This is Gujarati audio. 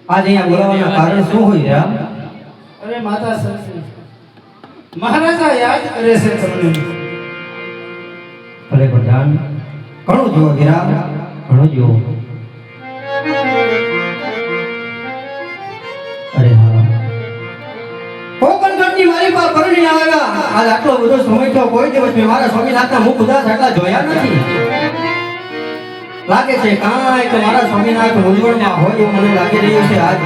आज यहाँ बोलावाना कारण શું હોય યાર? અરે માતા સરસી મહારાજા યાદ કરે છે તમને. ભલે પ્રધાન ઘણું જુઓ વીરા, ઘણું જુઓ. અરે હા, કોકણગઢની મારી પાસે પરણી આવ્યા. આજ આટલો બધો સમય તો કોઈ દિવસ મેં મારા સ્વામીનાથના મુખ ઉદાસ આટલા જોયા નથી. લાગે છે કાંઈ તો મારા સ્વામીનાથ મૂંઝવણમાં હોય એવું મને લાગી રહ્યું છે આજ.